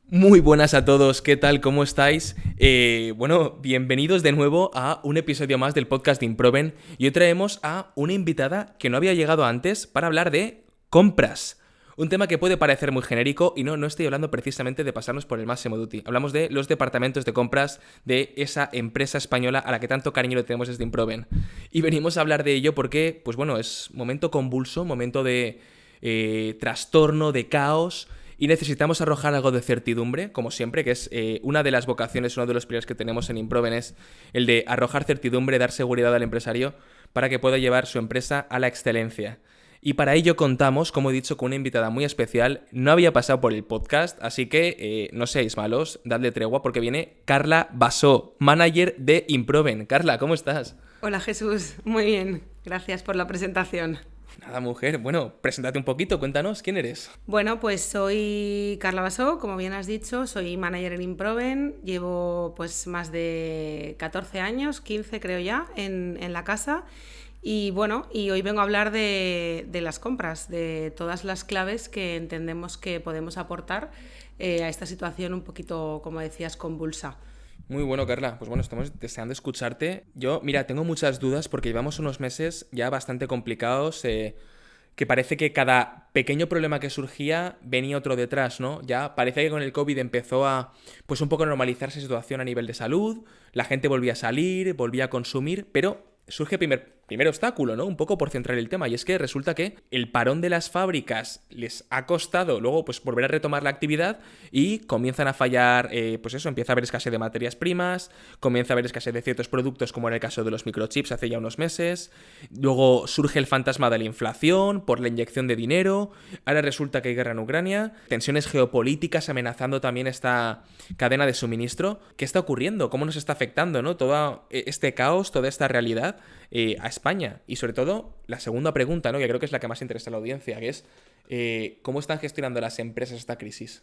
Muy buenas a todos, ¿qué tal? ¿Cómo estáis? Bienvenidos de nuevo a un episodio más del podcast de Improven. Y hoy traemos a una invitada que no había llegado antes para hablar de compras. Un tema que puede parecer muy genérico y no estoy hablando precisamente de pasarnos por el máximo duty. Hablamos de los departamentos de compras de esa empresa española a la que tanto cariño le tenemos desde Improven. Y venimos a hablar de ello porque, es momento convulso, momento de trastorno, de caos. Y necesitamos arrojar algo de certidumbre, como siempre, que es una de las vocaciones, uno de los pilares que tenemos en Improven es el de arrojar certidumbre, dar seguridad al empresario para que pueda llevar su empresa a la excelencia. Y para ello contamos, como he dicho, con una invitada muy especial. No había pasado por el podcast, así que no seáis malos, dadle tregua porque viene Carla Basó, manager de Improven. Carla, ¿cómo estás? Hola Jesús, muy bien, gracias por la presentación. Nada, mujer. Preséntate un poquito, cuéntanos, ¿quién eres? Bueno, pues soy Carla Basó, como bien has dicho, soy manager en Improven, llevo más de 14 años, 15 creo ya, en la casa. Y hoy vengo a hablar de las compras, de todas las claves que entendemos que podemos aportar a esta situación un poquito, como decías, convulsa. Muy bueno, Carla. Estamos deseando escucharte. Yo, tengo muchas dudas porque llevamos unos meses ya bastante complicados, que parece que cada pequeño problema que surgía venía otro detrás, ¿no? Ya parece que con el COVID empezó a, un poco normalizarse la situación a nivel de salud, la gente volvía a salir, volvía a consumir, pero surge primer obstáculo, ¿no? Un poco por centrar el tema, y es que resulta que el parón de las fábricas les ha costado luego volver a retomar la actividad y comienzan a fallar, empieza a haber escasez de materias primas, comienza a haber escasez de ciertos productos como en el caso de los microchips hace ya unos meses, luego surge el fantasma de la inflación por la inyección de dinero, ahora resulta que hay guerra en Ucrania, tensiones geopolíticas amenazando también esta cadena de suministro. ¿Qué está ocurriendo? ¿Cómo nos está afectando, ¿no? Todo este caos, toda esta realidad a España? Y sobre todo, la segunda pregunta, ¿no? Que creo que es la que más interesa a la audiencia, que es ¿cómo están gestionando las empresas esta crisis?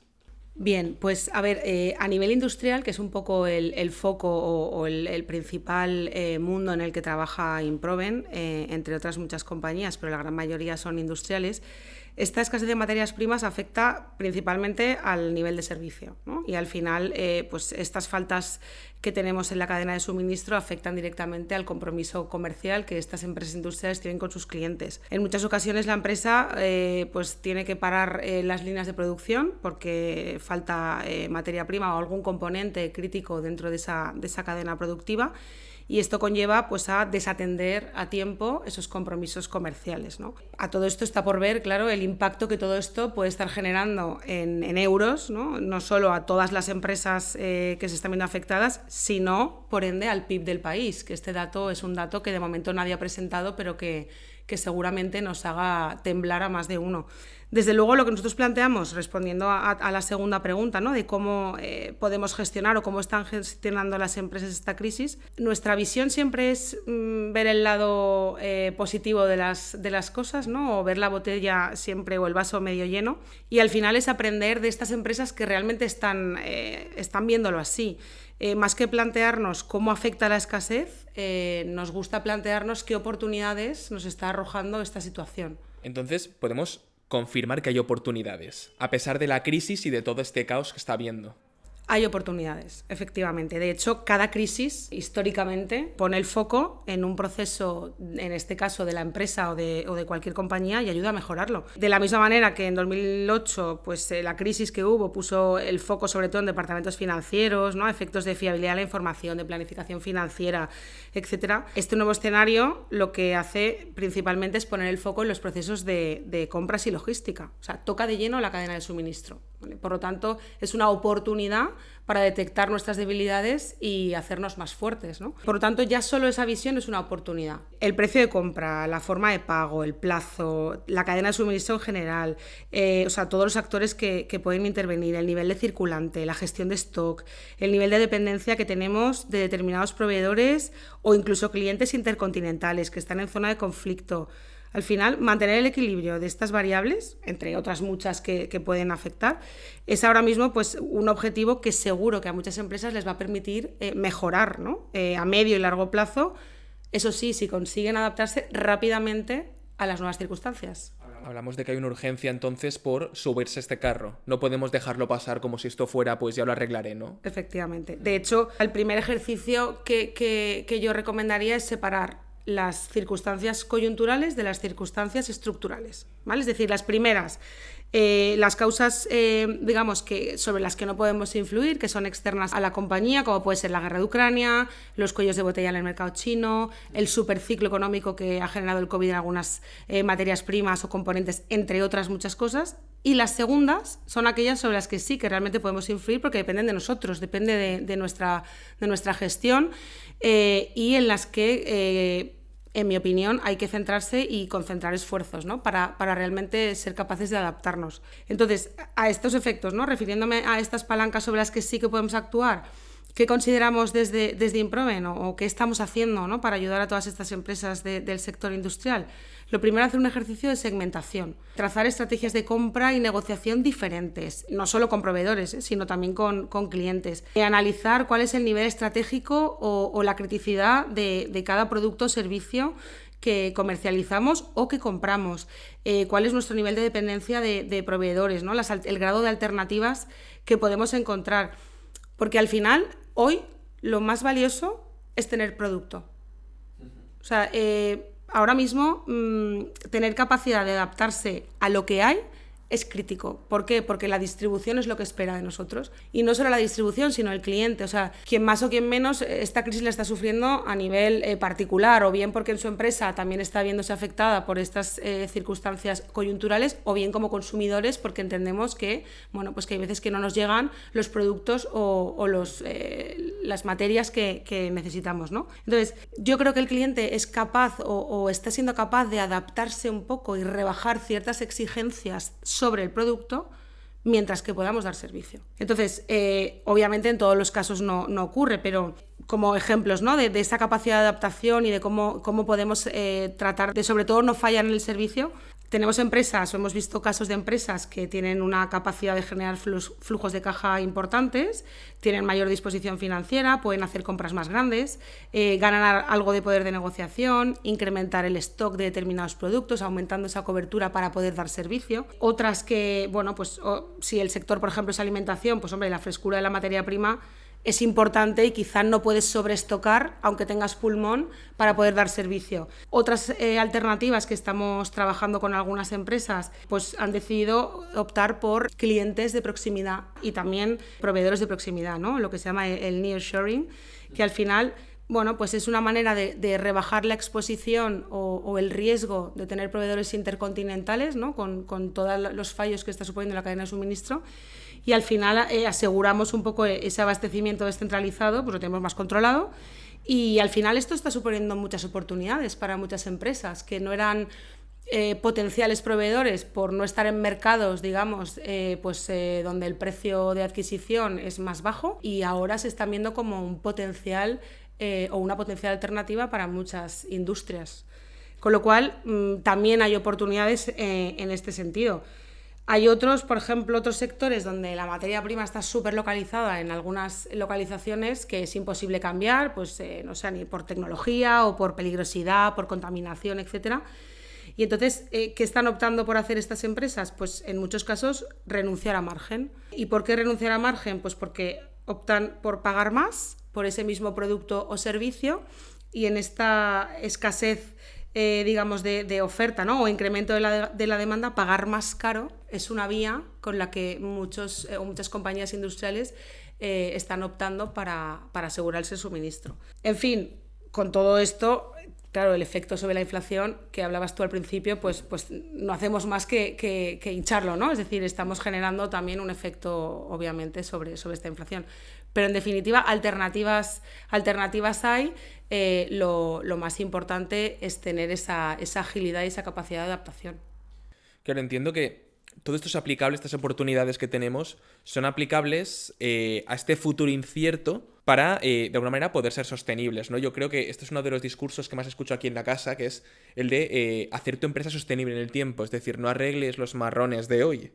Bien, a nivel industrial, que es un poco el foco o el principal mundo en el que trabaja Improven, entre otras muchas compañías, pero la gran mayoría son industriales, esta escasez de materias primas afecta principalmente al nivel de servicio, ¿no? Y al final, estas faltas que tenemos en la cadena de suministro afectan directamente al compromiso comercial que estas empresas industriales tienen con sus clientes. En muchas ocasiones la empresa tiene que parar las líneas de producción porque falta materia prima o algún componente crítico dentro de esa cadena productiva. Y esto conlleva a desatender a tiempo esos compromisos comerciales, ¿no? A todo esto está por ver, claro, el impacto que todo esto puede estar generando en euros, no solo a todas las empresas que se están viendo afectadas, sino, por ende, al PIB del país, que este dato es un dato que de momento nadie ha presentado, pero que seguramente nos haga temblar a más de uno. Desde luego, lo que nosotros planteamos, respondiendo a la segunda pregunta, ¿no?, de cómo podemos gestionar o cómo están gestionando las empresas esta crisis, nuestra visión siempre es ver el lado positivo de las cosas, ¿no?, o ver la botella siempre o el vaso medio lleno, y al final es aprender de estas empresas que realmente están viéndolo así. Más que plantearnos cómo afecta la escasez, nos gusta plantearnos qué oportunidades nos está arrojando esta situación. Entonces, podemos confirmar que hay oportunidades, a pesar de la crisis y de todo este caos que está habiendo. Hay oportunidades, efectivamente. De hecho, cada crisis, históricamente, pone el foco en un proceso, en este caso de la empresa o de cualquier compañía, y ayuda a mejorarlo. De la misma manera que en 2008, la crisis que hubo puso el foco sobre todo en departamentos financieros, ¿no?, efectos de fiabilidad de la información, de planificación financiera, etc. Este nuevo escenario lo que hace principalmente es poner el foco en los procesos de compras y logística. O sea, toca de lleno la cadena de suministro, ¿vale? Por lo tanto, es una oportunidad para detectar nuestras debilidades y hacernos más fuertes, ¿no? Por lo tanto, ya solo esa visión es una oportunidad. El precio de compra, la forma de pago, el plazo, la cadena de suministro en general, todos los actores que pueden intervenir, el nivel de circulante, la gestión de stock, el nivel de dependencia que tenemos de determinados proveedores o incluso clientes intercontinentales que están en zona de conflicto. Al final, mantener el equilibrio de estas variables, entre otras muchas que pueden afectar, es ahora mismo un objetivo que seguro que a muchas empresas les va a permitir mejorar, ¿no?, a medio y largo plazo Eso sí, si consiguen adaptarse rápidamente a las nuevas circunstancias. Hablamos de que hay una urgencia entonces por subirse a este carro. No podemos dejarlo pasar como si esto fuera, pues ya lo arreglaré, ¿no? Efectivamente. De hecho, el primer ejercicio que yo recomendaría es separar las circunstancias coyunturales de las circunstancias estructurales, ¿vale? Es decir, las primeras, las causas, digamos, sobre las que no podemos influir, que son externas a la compañía, como puede ser la guerra de Ucrania, los cuellos de botella en el mercado chino, el superciclo económico que ha generado el COVID en algunas materias primas o componentes, entre otras muchas cosas. Y las segundas son aquellas sobre las que sí que realmente podemos influir porque dependen de nosotros, depende de nuestra gestión, y en las que, en mi opinión, hay que centrarse y concentrar esfuerzos, ¿no? para realmente ser capaces de adaptarnos. Entonces, a estos efectos, ¿no? Refiriéndome a estas palancas sobre las que sí que podemos actuar, ¿qué consideramos desde Improven o qué estamos haciendo, ¿no? para ayudar a todas estas empresas del sector industrial? Lo primero, hacer un ejercicio de segmentación, trazar estrategias de compra y negociación diferentes, no solo con proveedores, sino también con clientes. Analizar cuál es el nivel estratégico o la criticidad de cada producto o servicio que comercializamos o que compramos, cuál es nuestro nivel de dependencia de proveedores, ¿no? El grado de alternativas que podemos encontrar. Porque al final, hoy, lo más valioso es tener producto. O sea, ahora mismo, tener capacidad de adaptarse a lo que hay es crítico. ¿Por qué? Porque la distribución es lo que espera de nosotros. Y no solo la distribución, sino el cliente. O sea, quien más o quien menos esta crisis la está sufriendo a nivel particular, o bien porque en su empresa también está viéndose afectada por estas circunstancias coyunturales, o bien como consumidores porque entendemos que, bueno, pues que hay veces que no nos llegan los productos o las materias que necesitamos, ¿no? Entonces, yo creo que el cliente es capaz o está siendo capaz de adaptarse un poco y rebajar ciertas exigencias sobre el producto mientras que podamos dar servicio. Entonces, obviamente en todos los casos no ocurre, pero como ejemplos, ¿no? de esa capacidad de adaptación y de cómo podemos tratar de, sobre todo, no fallar en el servicio. Tenemos empresas, o hemos visto casos de empresas que tienen una capacidad de generar flujos de caja importantes, tienen mayor disposición financiera, pueden hacer compras más grandes, ganan algo de poder de negociación, incrementar el stock de determinados productos, aumentando esa cobertura para poder dar servicio. Otras que, bueno, pues si el sector, por ejemplo, es alimentación, pues hombre, la frescura de la materia prima es importante y quizá no puedes sobreestocar, aunque tengas pulmón, para poder dar servicio. Otras alternativas que estamos trabajando con algunas empresas, pues han decidido optar por clientes de proximidad y también proveedores de proximidad, ¿no? Lo que se llama el nearshoring, que al final, bueno, pues es una manera de rebajar la exposición o el riesgo de tener proveedores intercontinentales, ¿no? con todos los fallos que está suponiendo la cadena de suministro. Y al final aseguramos un poco ese abastecimiento descentralizado, pues lo tenemos más controlado, y al final esto está suponiendo muchas oportunidades para muchas empresas que no eran potenciales proveedores por no estar en mercados, digamos, donde el precio de adquisición es más bajo, y ahora se están viendo como un potencial o una potencial alternativa para muchas industrias. Con lo cual, también hay oportunidades en este sentido. Hay otros, por ejemplo, otros sectores donde la materia prima está súper localizada en algunas localizaciones que es imposible cambiar, pues no sé, ni por tecnología o por peligrosidad, por contaminación, etcétera. Y entonces, ¿qué están optando por hacer estas empresas? Pues en muchos casos renunciar a margen. ¿Y por qué renunciar a margen? Pues porque optan por pagar más por ese mismo producto o servicio, y en esta escasez digamos, de oferta, ¿no? O incremento de la demanda, pagar más caro es una vía con la que muchas compañías industriales están optando para asegurarse el suministro. En fin, con todo esto, claro, el efecto sobre la inflación que hablabas tú al principio, pues no hacemos más que hincharlo, ¿no? Es decir, estamos generando también un efecto, obviamente, sobre esta inflación. Pero en definitiva, alternativas hay. Lo más importante es tener esa agilidad y esa capacidad de adaptación. Claro, entiendo que todo esto es aplicable, estas oportunidades que tenemos son aplicables a este futuro incierto para, de alguna manera, poder ser sostenibles, ¿no? Yo creo que este es uno de los discursos que más escucho aquí en la casa, que es el de hacer tu empresa sostenible en el tiempo, es decir, no arregles los marrones de hoy.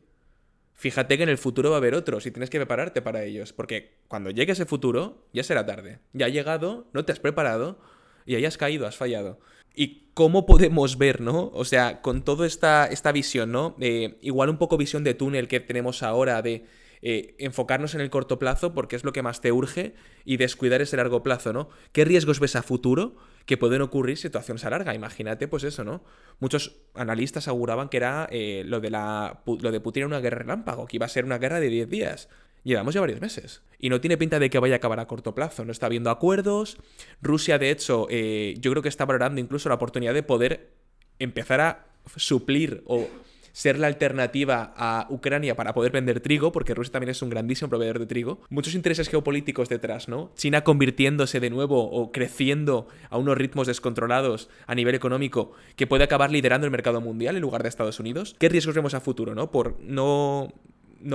Fíjate que en el futuro va a haber otros y tienes que prepararte para ellos, porque cuando llegue ese futuro ya será tarde. Ya ha llegado, no te has preparado y ahí has caído, has fallado. ¿Y cómo podemos ver, ¿no? O sea, con toda esta visión, ¿no? Igual un poco visión de túnel que tenemos ahora de enfocarnos en el corto plazo porque es lo que más te urge y descuidar ese largo plazo, ¿no? ¿Qué riesgos ves a futuro que pueden ocurrir si la situación se alarga? Imagínate, pues eso, ¿no? Muchos analistas aseguraban que era lo de Putin era una guerra relámpago, que iba a ser una guerra de 10 días. Llevamos ya varios meses. Y no tiene pinta de que vaya a acabar a corto plazo. No está habiendo acuerdos. Rusia, de hecho, yo creo que está valorando incluso la oportunidad de poder empezar a suplir o ser la alternativa a Ucrania para poder vender trigo, porque Rusia también es un grandísimo proveedor de trigo. Muchos intereses geopolíticos detrás, ¿no? China convirtiéndose de nuevo o creciendo a unos ritmos descontrolados a nivel económico que puede acabar liderando el mercado mundial en lugar de Estados Unidos. ¿Qué riesgos vemos a futuro, no? Por no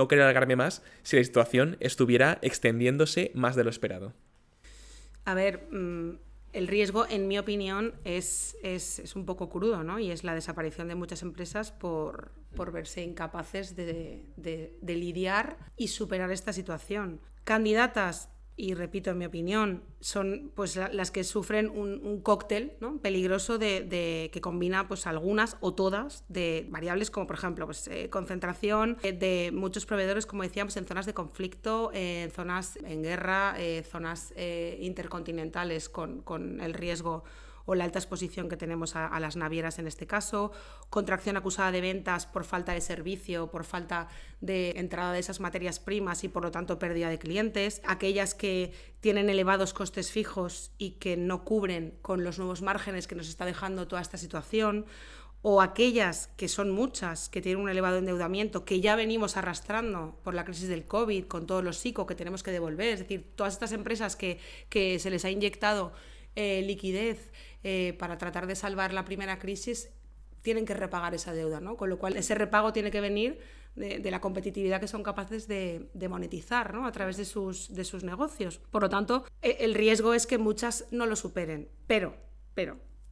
querer alargarme más si la situación estuviera extendiéndose más de lo esperado. A ver, el riesgo, en mi opinión, es un poco crudo, ¿no? Y es la desaparición de muchas empresas por verse incapaces de lidiar y superar esta situación. Candidatas, y repito, en mi opinión, son pues las que sufren un cóctel, ¿no? Peligroso que combina pues algunas o todas de variables como, por ejemplo, pues, concentración de muchos proveedores, como decíamos, en zonas de conflicto, en zonas en guerra, zonas intercontinentales con el riesgo o la alta exposición que tenemos a las navieras en este caso, contracción acusada de ventas por falta de servicio, por falta de entrada de esas materias primas y por lo tanto pérdida de clientes, aquellas que tienen elevados costes fijos y que no cubren con los nuevos márgenes que nos está dejando toda esta situación, o aquellas, que son muchas, que tienen un elevado endeudamiento que ya venimos arrastrando por la crisis del COVID, con todos los ICO que tenemos que devolver, es decir, todas estas empresas que se les ha inyectado liquidez para tratar de salvar la primera crisis, tienen que repagar esa deuda, ¿no? Con lo cual ese repago tiene que venir de la competitividad que son capaces de monetizar, ¿no? A través de sus negocios. Por lo tanto, el riesgo es que muchas no lo superen. Pero,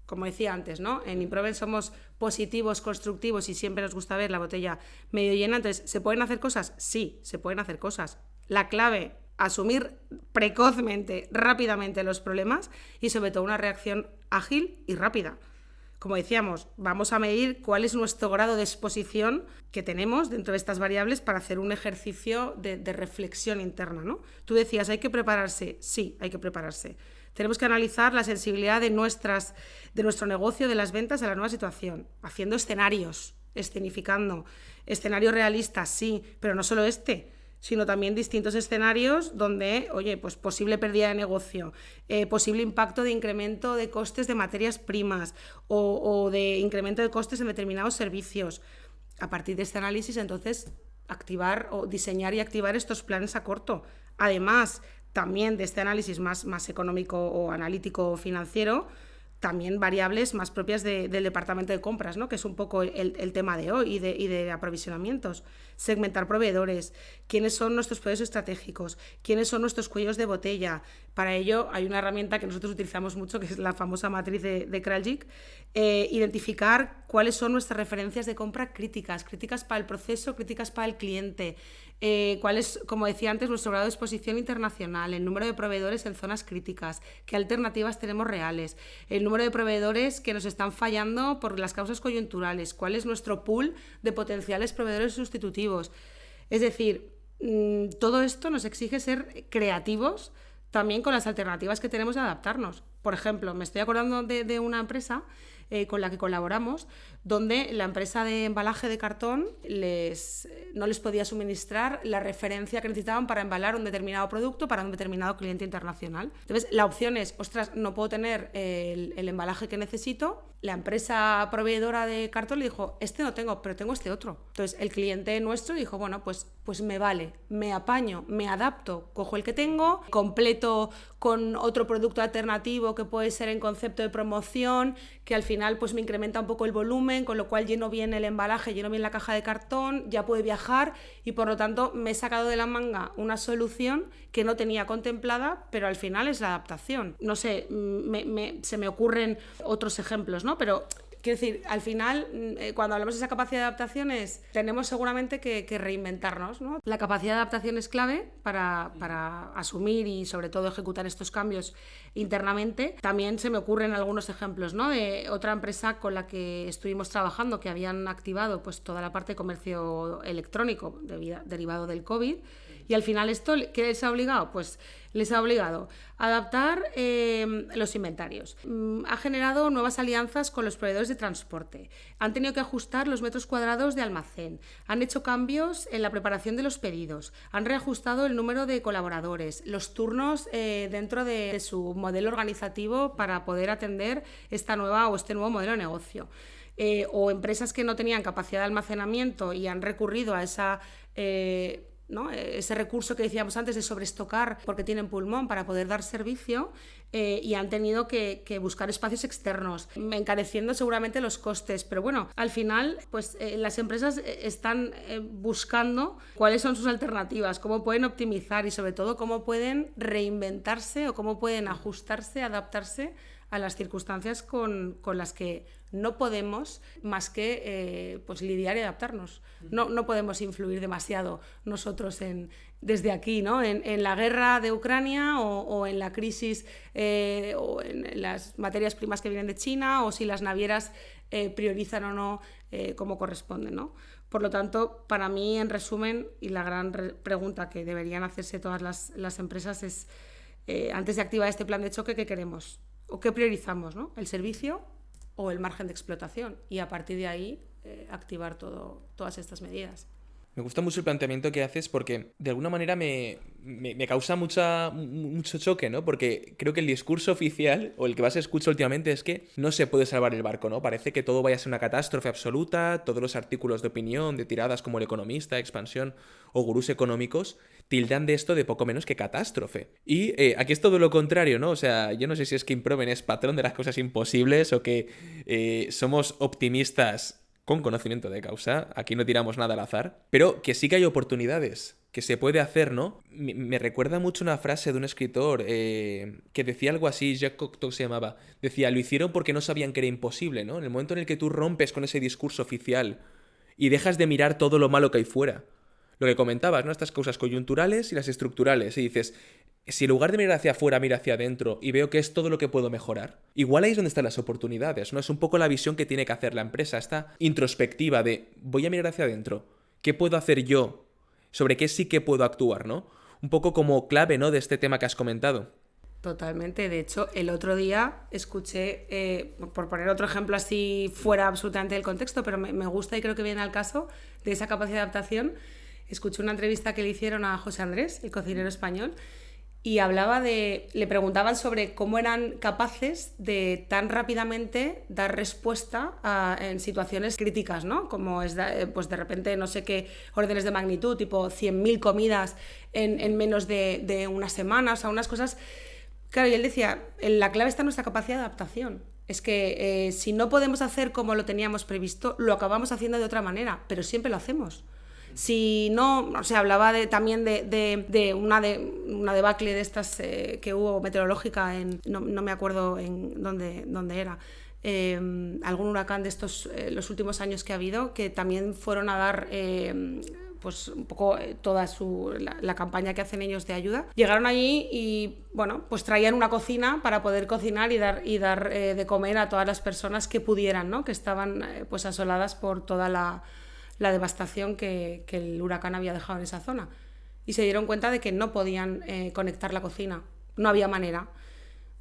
como decía antes, ¿no? En Improven somos positivos, constructivos y siempre nos gusta ver la botella medio llena. Entonces, ¿se pueden hacer cosas? Sí, se pueden hacer cosas. La clave, asumir precozmente, rápidamente los problemas y sobre todo una reacción ágil y rápida. Como decíamos, vamos a medir cuál es nuestro grado de exposición que tenemos dentro de estas variables para hacer un ejercicio de reflexión interna, ¿no? Tú decías, ¿hay que prepararse? Sí, hay que prepararse. Tenemos que analizar la sensibilidad de nuestro negocio, de las ventas a la nueva situación, haciendo escenarios, escenificando, escenarios realistas, sí, pero no solo sino también distintos escenarios donde, oye, pues posible pérdida de negocio, posible impacto de incremento de costes de materias primas o de incremento de costes en determinados servicios. A partir de este análisis, entonces, activar o diseñar y activar estos planes a corto. Además, también de este análisis más económico o analítico o financiero, también variables más propias del departamento de compras, ¿no? Que es un poco el tema de hoy y de aprovisionamientos. Segmentar proveedores, quiénes son nuestros proveedores estratégicos, quiénes son nuestros cuellos de botella. Para ello hay una herramienta que nosotros utilizamos mucho, que es la famosa matriz de Kraljic. Identificar cuáles son nuestras referencias de compra críticas para el proceso, críticas para el cliente, cuál es, como decía antes, nuestro grado de exposición internacional, el número de proveedores en zonas críticas, qué alternativas tenemos reales, el número de proveedores que nos están fallando por las causas coyunturales, cuál es nuestro pool de potenciales proveedores sustitutivos. Es decir, todo esto nos exige ser creativos también con las alternativas que tenemos de adaptarnos. Por ejemplo, me estoy acordando de una empresa con la que colaboramos, donde la empresa de embalaje de cartón no les podía suministrar la referencia que necesitaban para embalar un determinado producto para un determinado cliente internacional. Entonces, la opción es, ostras, no puedo tener el embalaje que necesito. La empresa proveedora de cartón le dijo, no tengo, pero tengo este otro. Entonces, el cliente nuestro dijo, bueno, pues me vale, me apaño, me adapto, cojo el que tengo, completo con otro producto alternativo que puede ser en concepto de promoción, que al final pues me incrementa un poco el volumen, con lo cual lleno bien el embalaje, lleno bien la caja de cartón, ya puede viajar y por lo tanto me he sacado de la manga una solución que no tenía contemplada, pero al final es la adaptación. No sé, se me ocurren otros ejemplos, ¿no? Pero Quiero decir, al final, cuando hablamos de esa capacidad de adaptación tenemos seguramente que reinventarnos, ¿no? La capacidad de adaptación es clave para asumir y sobre todo ejecutar estos cambios internamente. También se me ocurren algunos ejemplos, ¿no? De otra empresa con la que estuvimos trabajando que habían activado pues toda la parte de comercio electrónico derivado del COVID. Y al final esto, ¿qué les ha obligado? Pues les ha obligado a adaptar los inventarios. Ha generado nuevas alianzas con los proveedores de transporte. Han tenido que ajustar los metros cuadrados de almacén. Han hecho cambios en la preparación de los pedidos. Han reajustado el número de colaboradores, los turnos dentro de su modelo organizativo para poder atender esta nueva o este nuevo modelo de negocio. O empresas que no tenían capacidad de almacenamiento y han recurrido a esa... ¿no? Ese recurso que decíamos antes de sobreestocar porque tienen pulmón para poder dar servicio y han tenido que buscar espacios externos, encareciendo seguramente los costes. Pero bueno, al final pues las empresas están buscando cuáles son sus alternativas, cómo pueden optimizar y sobre todo cómo pueden reinventarse o cómo pueden ajustarse, adaptarse a las circunstancias con las que no podemos más que pues lidiar y adaptarnos. No podemos influir demasiado nosotros desde aquí, ¿no? En la guerra de Ucrania o en la crisis o en las materias primas que vienen de China o si las navieras priorizan o no como corresponde, ¿no? Por lo tanto, para mí, en resumen, y la gran pregunta que deberían hacerse todas las empresas es, antes de activar este plan de choque, ¿qué queremos? ¿O qué priorizamos, ¿no? ¿El servicio o el margen de explotación? Y a partir de ahí activar todas estas medidas. Me gusta mucho el planteamiento que haces porque de alguna manera me causa mucho choque, ¿no? Porque creo que el discurso oficial, o el que más se escucha últimamente, es que no se puede salvar el barco, ¿no? Parece que todo vaya a ser una catástrofe absoluta, todos los artículos de opinión, de tiradas como El Economista, Expansión o gurús económicos, tildan de esto de poco menos que catástrofe. Y aquí es todo lo contrario, ¿no? O sea, yo no sé si es que Improven es patrón de las cosas imposibles o que somos optimistas con conocimiento de causa, aquí no tiramos nada al azar, pero que sí que hay oportunidades, que se puede hacer, ¿no? Me recuerda mucho una frase de un escritor que decía algo así, Jacques Cocteau se llamaba, decía, lo hicieron porque no sabían que era imposible, ¿no? En el momento en el que tú rompes con ese discurso oficial y dejas de mirar todo lo malo que hay fuera, lo que comentabas, ¿no? Estas causas coyunturales y las estructurales, y dices, si en lugar de mirar hacia afuera, miro hacia adentro y veo que es todo lo que puedo mejorar, igual ahí es donde están las oportunidades, ¿no? Es un poco la visión que tiene que hacer la empresa, esta introspectiva de voy a mirar hacia adentro, ¿qué puedo hacer yo? Sobre qué sí que puedo actuar, ¿no? Un poco como clave, ¿no? De este tema que has comentado. Totalmente. De hecho, el otro día escuché, por poner otro ejemplo así fuera absolutamente del contexto, pero me gusta y creo que viene al caso de esa capacidad de adaptación, escuché una entrevista que le hicieron a José Andrés, el cocinero español, y le preguntaban sobre cómo eran capaces de tan rápidamente dar respuesta en situaciones críticas, ¿no? Como es pues de repente no sé qué órdenes de magnitud, tipo 100.000 comidas en menos de unas semanas, o sea, unas cosas. Claro, y él decía, la clave está en nuestra capacidad de adaptación. Es que si no podemos hacer como lo teníamos previsto, lo acabamos haciendo de otra manera, pero siempre lo hacemos. Si no, o sea, hablaba también de una debacle de estas que hubo meteorológica no me acuerdo en dónde era, algún huracán de estos los últimos años que ha habido, que también fueron a dar pues un poco toda la campaña que hacen ellos de ayuda. Llegaron allí y bueno, pues traían una cocina para poder cocinar y dar de comer a todas las personas que pudieran, ¿no? Que estaban pues asoladas por toda la devastación que el huracán había dejado en esa zona. Y se dieron cuenta de que no podían conectar la cocina, no había manera.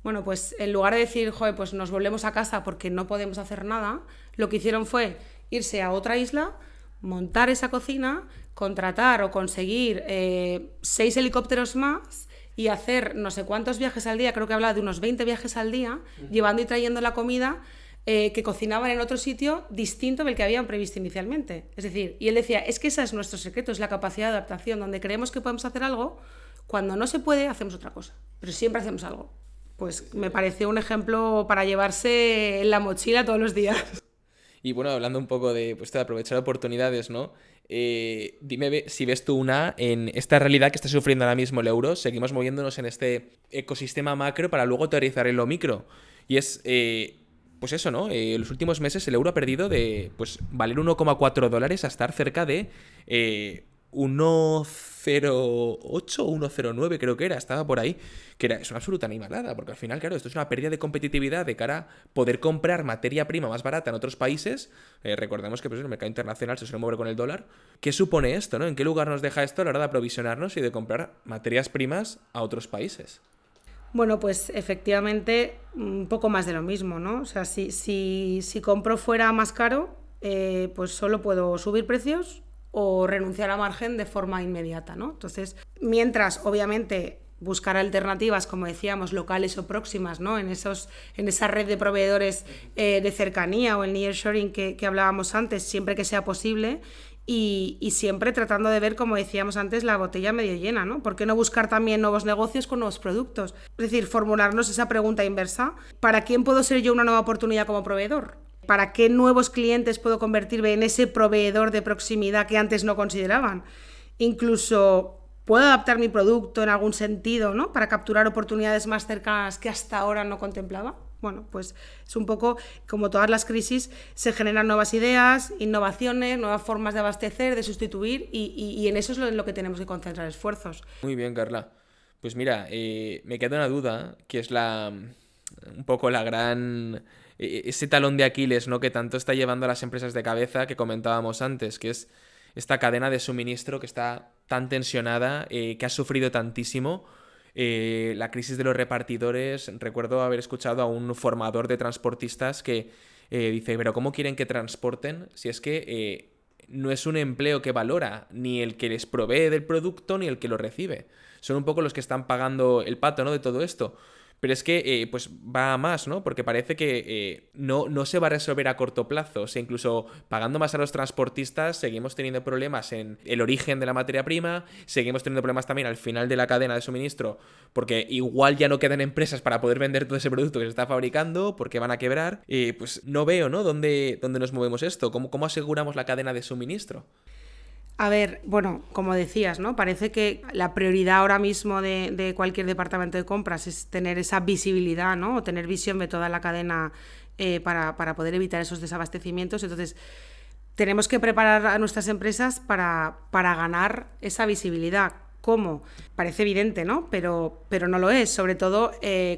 Bueno, pues en lugar de decir, joder, pues nos volvemos a casa porque no podemos hacer nada, lo que hicieron fue irse a otra isla, montar esa cocina, contratar o conseguir 6 helicópteros más y hacer no sé cuántos viajes al día, creo que hablaba de unos 20 viajes al día, llevando y trayendo la comida que cocinaban en otro sitio distinto del que habían previsto inicialmente. Es decir, y él decía, es que ese es nuestro secreto, es la capacidad de adaptación, donde creemos que podemos hacer algo, cuando no se puede, hacemos otra cosa, pero siempre hacemos algo. Pues me pareció un ejemplo para llevarse en la mochila todos los días. Y bueno, hablando un poco de aprovechar oportunidades, ¿no? Dime si ves tú en esta realidad que está sufriendo ahora mismo el euro, seguimos moviéndonos en este ecosistema macro para luego aterrizar en lo micro. Y es pues eso, ¿no? En los últimos meses el euro ha perdido de, pues, valer 1,4 dólares a estar cerca de 1,08 o 1,09 creo que era, estaba por ahí, es una absoluta animalada, porque al final, claro, esto es una pérdida de competitividad de cara a poder comprar materia prima más barata en otros países. Recordemos que pues, el mercado internacional se suele mover con el dólar. ¿Qué supone esto, no? ¿En qué lugar nos deja esto a la hora de aprovisionarnos y de comprar materias primas a otros países? Bueno, pues efectivamente un poco más de lo mismo, ¿no? O sea, si compro fuera más caro, pues solo puedo subir precios o renunciar a margen de forma inmediata, ¿no? Entonces, mientras, obviamente, buscar alternativas, como decíamos, locales o próximas, ¿no? En esa red de proveedores de cercanía o el nearshoring que hablábamos antes, siempre que sea posible. Y siempre tratando de ver, como decíamos antes, la botella medio llena, ¿no? ¿Por qué no buscar también nuevos negocios con nuevos productos? Es decir, formularnos esa pregunta inversa: ¿para quién puedo ser yo una nueva oportunidad como proveedor? ¿Para qué nuevos clientes puedo convertirme en ese proveedor de proximidad que antes no consideraban? Incluso puedo adaptar mi producto en algún sentido, ¿no? Para capturar oportunidades más cercanas que hasta ahora no contemplaba. Bueno, pues es un poco como todas las crisis, se generan nuevas ideas, innovaciones, nuevas formas de abastecer, de sustituir, y en eso es en lo que tenemos que concentrar esfuerzos. Muy bien, Carla. Pues mira, me queda una duda, que es un poco la gran... ese talón de Aquiles, ¿no? Que tanto está llevando a las empresas de cabeza que comentábamos antes, que es esta cadena de suministro que está tan tensionada, que ha sufrido tantísimo. La crisis de los repartidores, recuerdo haber escuchado a un formador de transportistas que dice, pero ¿cómo quieren que transporten si es que no es un empleo que valora ni el que les provee del producto ni el que lo recibe? Son un poco los que están pagando el pato, ¿no? De todo esto. Pero es que pues va a más, ¿no? Porque parece que no se va a resolver a corto plazo. O sea, incluso pagando más a los transportistas, seguimos teniendo problemas en el origen de la materia prima, seguimos teniendo problemas también al final de la cadena de suministro, porque igual ya no quedan empresas para poder vender todo ese producto que se está fabricando, porque van a quebrar. Pues no veo, ¿no? ¿Dónde nos movemos esto? ¿Cómo aseguramos la cadena de suministro? A ver, bueno, como decías, ¿no? Parece que la prioridad ahora mismo de cualquier departamento de compras es tener esa visibilidad, ¿no? O tener visión de toda la cadena para poder evitar esos desabastecimientos. Entonces, tenemos que preparar a nuestras empresas para ganar esa visibilidad. ¿Cómo? Parece evidente, ¿no? Pero no lo es, sobre todo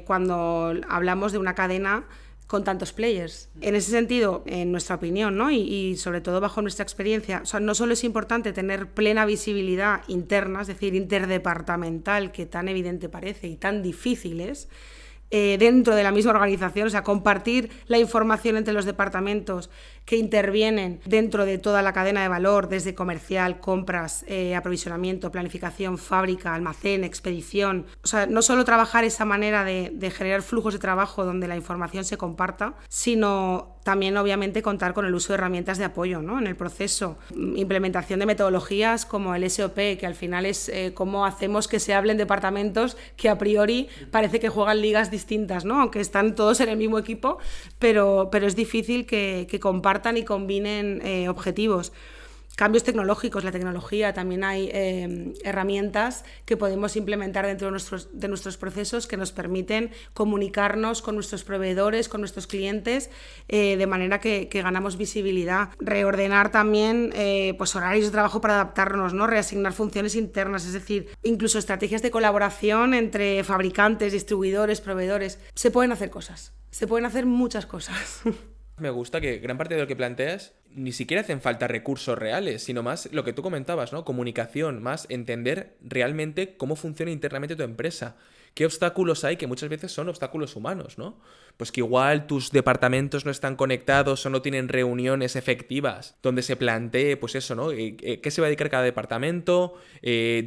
cuando hablamos de una cadena con tantos players. En ese sentido, en nuestra opinión, ¿no? y sobre todo bajo nuestra experiencia, o sea, no solo es importante tener plena visibilidad interna, es decir, interdepartamental, que tan evidente parece y tan difícil es, dentro de la misma organización, o sea, compartir la información entre los departamentos que intervienen dentro de toda la cadena de valor, desde comercial, compras, aprovisionamiento, planificación, fábrica, almacén, expedición. O sea, no solo trabajar esa manera de generar flujos de trabajo donde la información se comparta, sino también, obviamente, contar con el uso de herramientas de apoyo, ¿no? En el proceso. Implementación de metodologías como el SOP, que al final es cómo hacemos que se hablen departamentos que a priori parece que juegan ligas distintas, ¿no? Aunque están todos en el mismo equipo, pero es difícil que compartan y combinen objetivos. Cambios tecnológicos, la tecnología, también hay herramientas que podemos implementar dentro de nuestros procesos que nos permiten comunicarnos con nuestros proveedores, con nuestros clientes, de manera que ganamos visibilidad. Reordenar también pues horarios de trabajo para adaptarnos, ¿no? Reasignar funciones internas, es decir, incluso estrategias de colaboración entre fabricantes, distribuidores, proveedores. Se pueden hacer cosas, se pueden hacer muchas cosas. Me gusta que gran parte de lo que planteas ni siquiera hacen falta recursos reales, sino más lo que tú comentabas, ¿no? Comunicación, más entender realmente cómo funciona internamente tu empresa. ¿Qué obstáculos hay? Que muchas veces son obstáculos humanos, ¿no? Pues que igual tus departamentos no están conectados o no tienen reuniones efectivas donde se plantee, pues eso, ¿no? ¿Qué se va a dedicar cada departamento?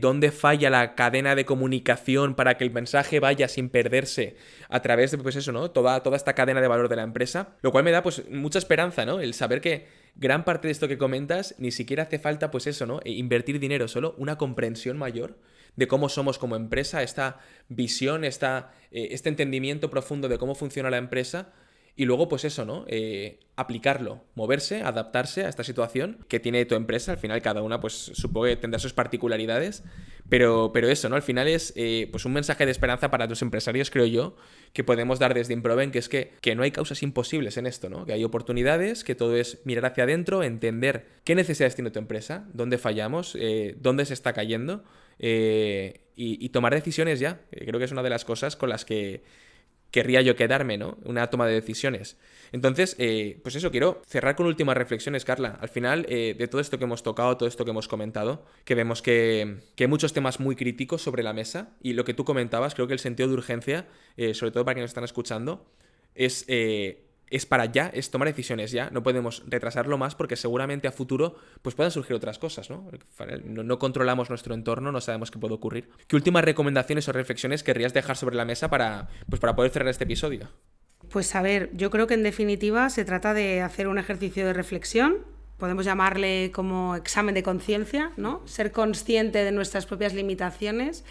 ¿Dónde falla la cadena de comunicación para que el mensaje vaya sin perderse a través de, pues eso, ¿no? Toda esta cadena de valor de la empresa. Lo cual me da, pues, mucha esperanza, ¿no? El saber que gran parte de esto que comentas ni siquiera hace falta, pues eso, ¿no? Invertir dinero, solo una comprensión mayor de cómo somos como empresa, esta visión, este entendimiento profundo de cómo funciona la empresa, Y luego, pues eso, ¿no? Aplicarlo, moverse, adaptarse a esta situación que tiene tu empresa. Al final, cada una, pues supongo que tendrá sus particularidades. Pero eso, ¿no? Al final es pues un mensaje de esperanza para los empresarios, creo yo, que podemos dar desde Improven, que es que no hay causas imposibles en esto, ¿no? Que hay oportunidades, que todo es mirar hacia adentro, entender qué necesidades tiene tu empresa, dónde fallamos, dónde se está cayendo, y tomar decisiones ya. Creo que es una de las cosas con las que querría yo quedarme, ¿no? Una toma de decisiones. Entonces, pues eso, quiero cerrar con últimas reflexiones, Carla. Al final, de todo esto que hemos tocado, todo esto que hemos comentado, que vemos que hay muchos temas muy críticos sobre la mesa, y lo que tú comentabas, creo que el sentido de urgencia, sobre todo para quienes nos están escuchando, es para ya, es tomar decisiones ya. No podemos retrasarlo más porque seguramente a futuro pues puedan surgir otras cosas, ¿no? No controlamos nuestro entorno, no sabemos qué puede ocurrir. ¿Qué últimas recomendaciones o reflexiones querrías dejar sobre la mesa para poder cerrar este episodio? Pues a ver, yo creo que en definitiva se trata de hacer un ejercicio de reflexión. Podemos llamarle como examen de conciencia, ¿no? Ser consciente de nuestras propias limitaciones,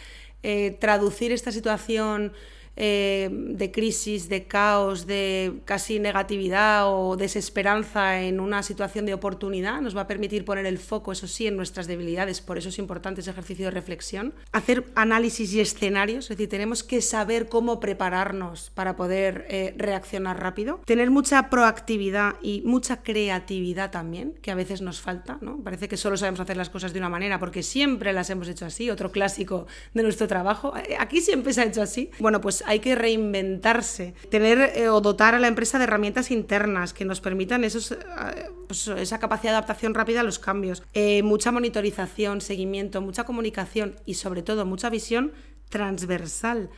traducir esta situación de crisis, de caos, de casi negatividad o desesperanza en una situación de oportunidad. Nos va a permitir poner el foco, eso sí, en nuestras debilidades. Por eso es importante ese ejercicio de reflexión. Hacer análisis y escenarios, es decir, tenemos que saber cómo prepararnos para poder reaccionar rápido. Tener mucha proactividad y mucha creatividad también, que a veces nos falta, ¿no? Parece que solo sabemos hacer las cosas de una manera porque siempre las hemos hecho así, otro clásico de nuestro trabajo. Aquí siempre se ha hecho así. Bueno, pues hay que reinventarse, tener o dotar a la empresa de herramientas internas que nos permitan esa capacidad de adaptación rápida a los cambios, mucha monitorización, seguimiento, mucha comunicación y sobre todo mucha visión transversal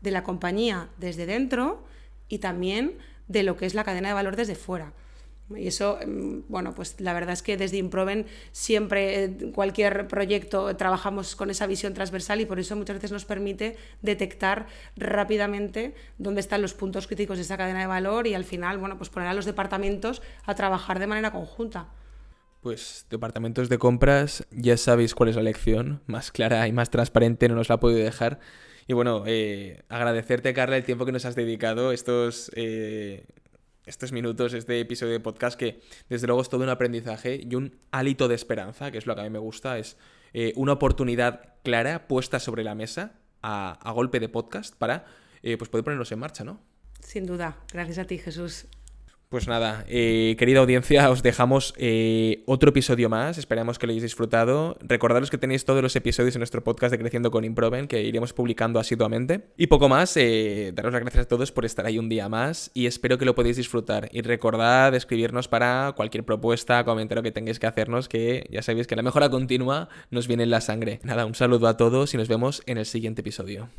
de la compañía desde dentro y también de lo que es la cadena de valor desde fuera. Y eso, bueno, pues la verdad es que desde Improven siempre, cualquier proyecto, trabajamos con esa visión transversal y por eso muchas veces nos permite detectar rápidamente dónde están los puntos críticos de esa cadena de valor y al final, bueno, pues poner a los departamentos a trabajar de manera conjunta. Pues departamentos de compras, ya sabéis cuál es la lección, más clara y más transparente no nos la ha podido dejar. Y bueno, agradecerte, Carla, el tiempo que nos has dedicado, estos minutos, este episodio de podcast, que desde luego es todo un aprendizaje y un hálito de esperanza, que es lo que a mí me gusta, es una oportunidad clara puesta sobre la mesa a golpe de podcast para pues poder ponernos en marcha, ¿no? Sin duda, gracias a ti, Jesús. Pues nada, querida audiencia, os dejamos otro episodio más, esperamos que lo hayáis disfrutado. Recordaros que tenéis todos los episodios en nuestro podcast de Creciendo con Improven, que iremos publicando asiduamente. Y poco más, daros las gracias a todos por estar ahí un día más y espero que lo podáis disfrutar. Y recordad escribirnos para cualquier propuesta, comentario que tengáis que hacernos, que ya sabéis que la mejora continua nos viene en la sangre. Nada, un saludo a todos y nos vemos en el siguiente episodio.